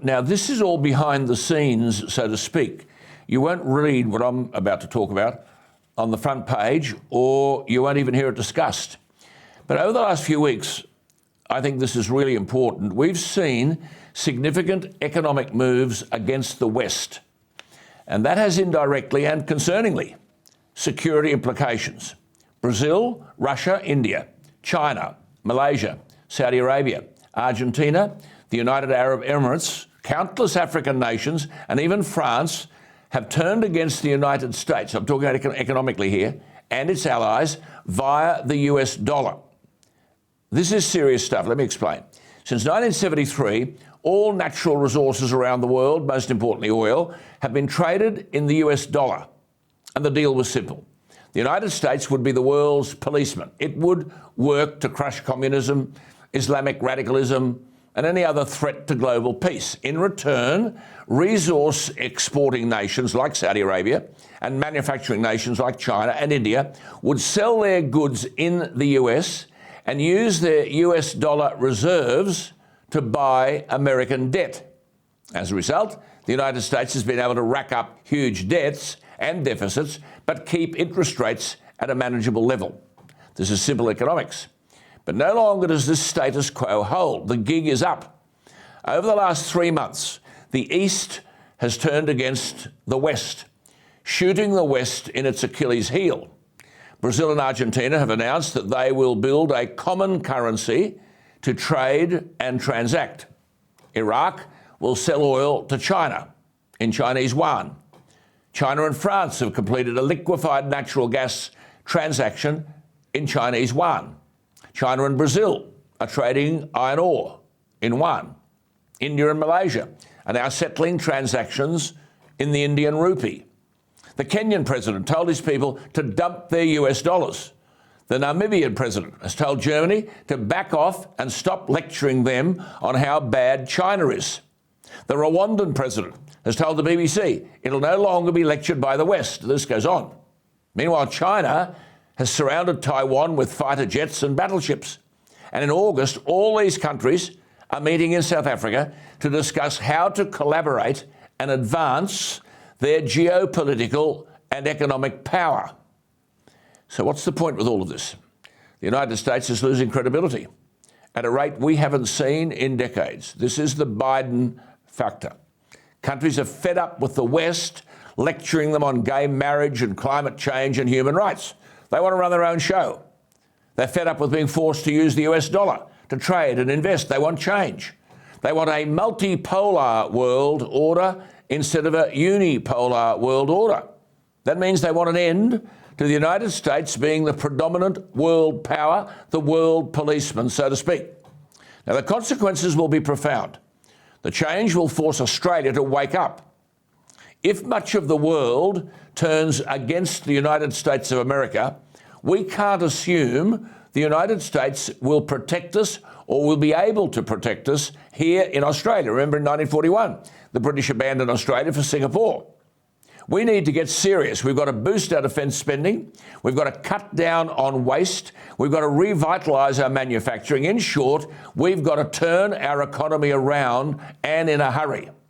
Now, this is all behind the scenes, so to speak. You won't read what I'm about to talk about on the front page, or you won't even hear it discussed. But over the last few weeks, I think this is really important. We've seen significant economic moves against the West, and that has indirectly and concerningly security implications. Brazil, Russia, India, China, Malaysia, Saudi Arabia, Argentina, the United Arab Emirates, countless African nations, and even France have turned against the United States, I'm talking about economically here, and its allies via the US dollar. This is serious stuff. Let me explain. Since 1973, all natural resources around the world, most importantly oil, have been traded in the US dollar. And the deal was simple. The United States would be the world's policeman. It would work to crush communism, Islamic radicalism, and any other threat to global peace. In return, resource exporting nations like Saudi Arabia and manufacturing nations like China and India would sell their goods in the US and use their US dollar reserves to buy American debt. As a result, the United States has been able to rack up huge debts and deficits, but keep interest rates at a manageable level. This is simple economics. But no longer does this status quo hold. The gig is up. Over the last 3 months, the East has turned against the West, shooting the West in its Achilles heel. Brazil and Argentina have announced that they will build a common currency to trade and transact. Iraq will sell oil to China in Chinese yuan. China and France have completed a liquefied natural gas transaction in Chinese yuan. China and Brazil are trading iron ore in yuan. India and Malaysia are now settling transactions in the Indian rupee. The Kenyan president told his people to dump their US dollars. The Namibian president has told Germany to back off and stop lecturing them on how bad China is. The Rwandan president has told the BBC it'll no longer be lectured by the West. This goes on. Meanwhile, China has surrounded Taiwan with fighter jets and battleships. And in August, all these countries are meeting in South Africa to discuss how to collaborate and advance their geopolitical and economic power. So what's the point with all of this? The United States is losing credibility at a rate we haven't seen in decades. This is the Biden factor. Countries are fed up with the West lecturing them on gay marriage and climate change and human rights. They want to run their own show. They're fed up with being forced to use the US dollar to trade and invest. They want change. They want a multipolar world order instead of a unipolar world order. That means they want an end to the United States being the predominant world power, the world policeman, so to speak. Now, the consequences will be profound. The change will force Australia to wake up. If much of the world turns against the United States of America, we can't assume the United States will protect us or will be able to protect us here in Australia. Remember in 1941, the British abandoned Australia for Singapore. We need to get serious. We've got to boost our defence spending. We've got to cut down on waste. We've got to revitalise our manufacturing. In short, we've got to turn our economy around, and in a hurry.